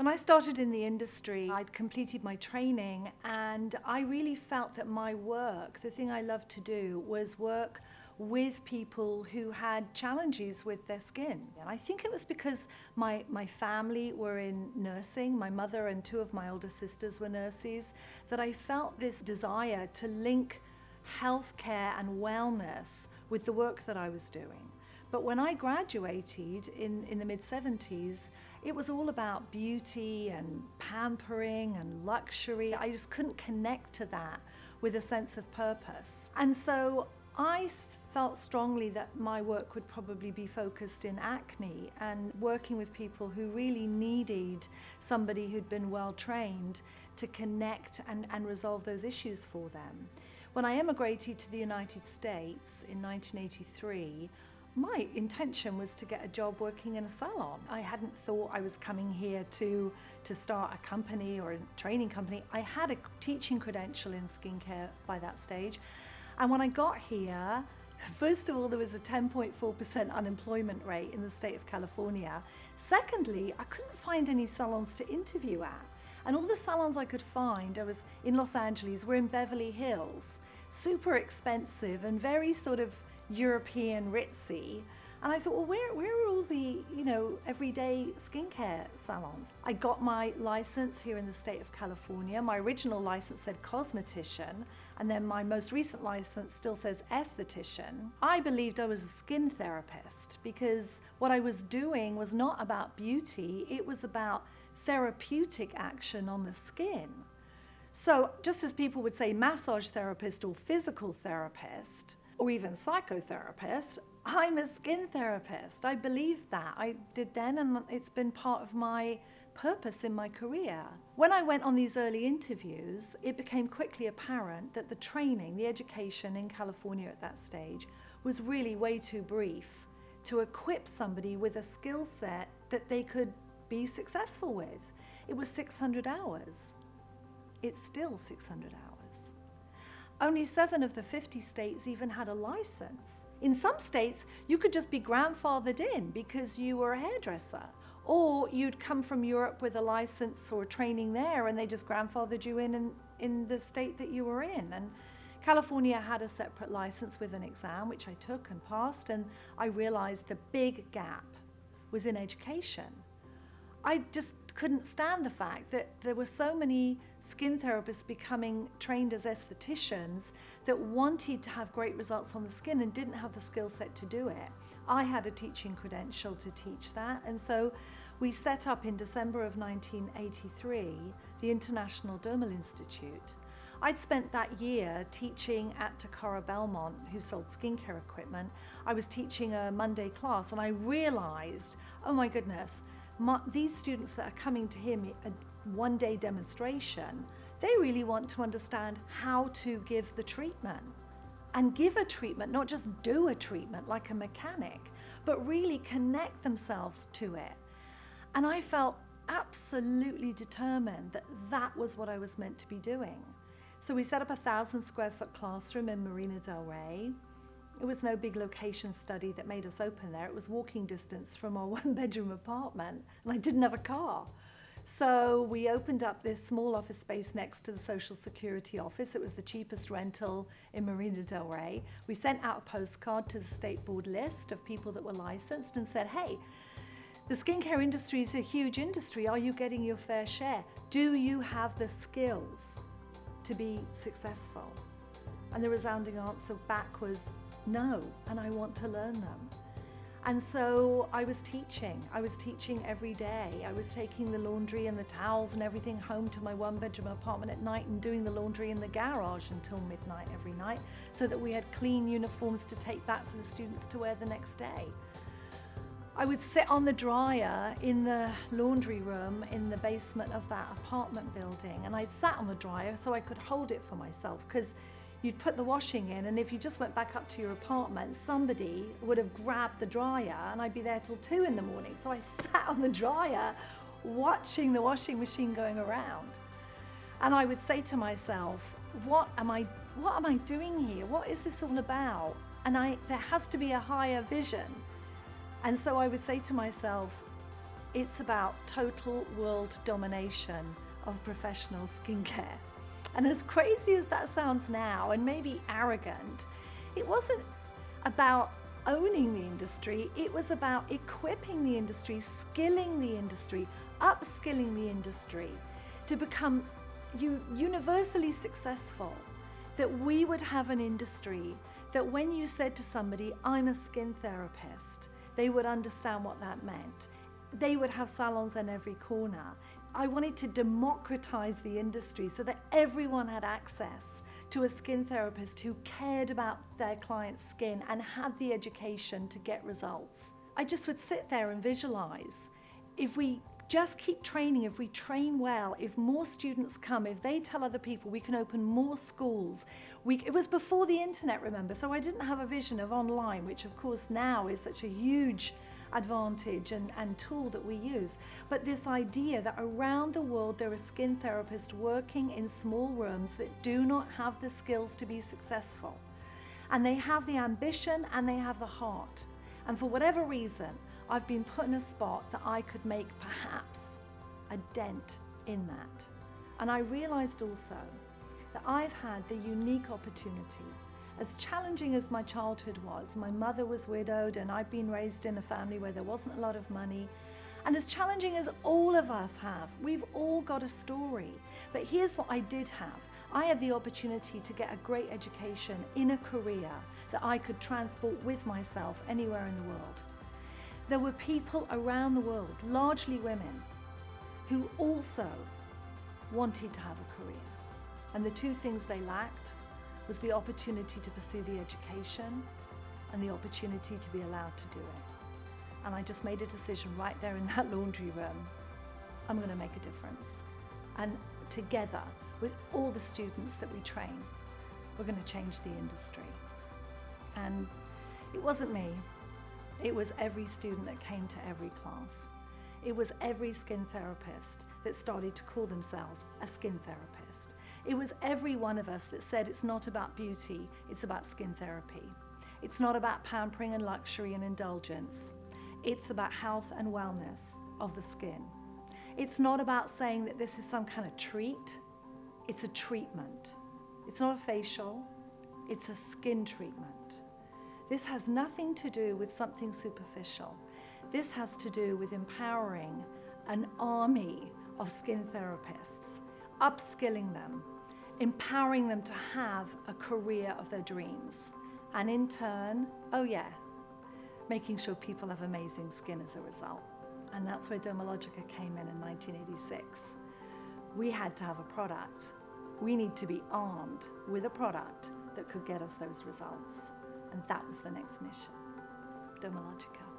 When I started in the industry, I'd completed my training and I really felt that my work, the thing I loved to do, was work with people who had challenges with their skin. And I think it was because my family were in nursing, my mother and two of my older sisters were nurses, that I felt this desire to link healthcare and wellness with the work that I was doing. But when I graduated in the mid-70s, it was all about beauty and pampering and luxury. I just couldn't connect to that with a sense of purpose. And so I felt strongly that my work would probably be focused in acne and working with people who really needed somebody who'd been well trained to connect and resolve those issues for them. When I emigrated to the United States in 1983, my intention was to get a job working in a salon. I hadn't thought I was coming here to start a company or a training company. I had a teaching credential in skincare by that stage. And when I got here, first of all, there was a 10.4% unemployment rate in the state of California. Secondly, I couldn't find any salons to interview at. And all the salons I could find, I was in Los Angeles, were in Beverly Hills, super expensive and very sort of European ritzy. And I thought, well, where are all the, everyday skincare salons? I got my license here in the state of California. My original license said cosmetician, and then my most recent license still says esthetician. I believed I was a skin therapist because what I was doing was not about beauty, it was about therapeutic action on the skin. So just as people would say massage therapist or physical therapist, or even psychotherapist, I'm a skin therapist. I believed that. I did then, and it's been part of my purpose in my career. When I went on these early interviews, it became quickly apparent that the training, the education in California at that stage was really way too brief to equip somebody with a skill set that they could be successful with. It was 600 hours. It's still 600 hours. Only 7 of the 50 states even had a license. In some states, you could just be grandfathered in because you were a hairdresser, or you'd come from Europe with a license or training there and they just grandfathered you in the state that you were in. And California had a separate license with an exam, which I took and passed, and I realized the big gap was in education. I just couldn't stand the fact that there were so many skin therapists becoming trained as estheticians that wanted to have great results on the skin and didn't have the skill set to do it. I had a teaching credential to teach that, and so we set up in December of 1983 the International Dermal Institute. I'd spent that year teaching at Takara Belmont, who sold skincare equipment. I was teaching a Monday class and I realized, oh my goodness, these students that are coming to hear me a one-day demonstration, they really want to understand how to give the treatment. And give a treatment, not just do a treatment like a mechanic, but really connect themselves to it. And I felt absolutely determined that that was what I was meant to be doing. So we set up a 1,000 square foot classroom in Marina del Rey. It was no big location study that made us open there. It was walking distance from our one-bedroom apartment, and I didn't have a car. So we opened up this small office space next to the Social Security office. It was the cheapest rental in Marina del Rey. We sent out a postcard to the state board list of people that were licensed and said, hey, the skincare industry is a huge industry. Are you getting your fair share? Do you have the skills to be successful? And the resounding answer back was, no, and I want to learn them. And so I was teaching every day. I was taking the laundry and the towels and everything home to my one-bedroom apartment at night and doing the laundry in the garage until midnight every night so that we had clean uniforms to take back for the students to wear the next day. I would sit on the dryer in the laundry room in the basement of that apartment building, and I'd sat on the dryer so I could hold it for myself, because you'd put the washing in, and if you just went back up to your apartment, somebody would have grabbed the dryer and I'd be there till 2 in the morning. So I sat on the dryer watching the washing machine going around. And I would say to myself, what am I doing here? What is this all about? And there has to be a higher vision. And so I would say to myself, It's about total world domination of professional skincare. And as crazy as that sounds now, and maybe arrogant, it wasn't about owning the industry, it was about equipping the industry, skilling the industry, upskilling the industry to become universally successful. That we would have an industry that when you said to somebody, I'm a skin therapist, they would understand what that meant. They would have salons in every corner. I wanted to democratize the industry so that everyone had access to a skin therapist who cared about their client's skin and had the education to get results. I just would sit there and visualize. If we just keep training, if we train well, if more students come, if they tell other people, we can open more schools. It was before the internet, remember, so I didn't have a vision of online, which of course now is such a huge advantage and tool that we use. But this idea that around the world there are skin therapists working in small rooms that do not have the skills to be successful. And they have the ambition and they have the heart. And for whatever reason, I've been put in a spot that I could make perhaps a dent in that. And I realized also that I've had the unique opportunity. As challenging as my childhood was, my mother was widowed and I'd been raised in a family where there wasn't a lot of money. And as challenging as all of us have, we've all got a story. But here's what I did have. I had the opportunity to get a great education in a career that I could transport with myself anywhere in the world. There were people around the world, largely women, who also wanted to have a career. And the two things they lacked was the opportunity to pursue the education and the opportunity to be allowed to do it. And I just made a decision right there in that laundry room. I'm going to make a difference. And together with all the students that we train, we're going to change the industry. And it wasn't me. It was every student that came to every class. It was every skin therapist that started to call themselves a skin therapist. It was every one of us that said it's not about beauty, it's about skin therapy. It's not about pampering and luxury and indulgence. It's about health and wellness of the skin. It's not about saying that this is some kind of treat. It's a treatment. It's not a facial, it's a skin treatment. This has nothing to do with something superficial. This has to do with empowering an army of skin therapists, upskilling them, empowering them to have a career of their dreams. And in turn, making sure people have amazing skin as a result. And that's where Dermalogica came in 1986. We had to have a product. We need to be armed with a product that could get us those results. And that was the next mission, Dermalogica.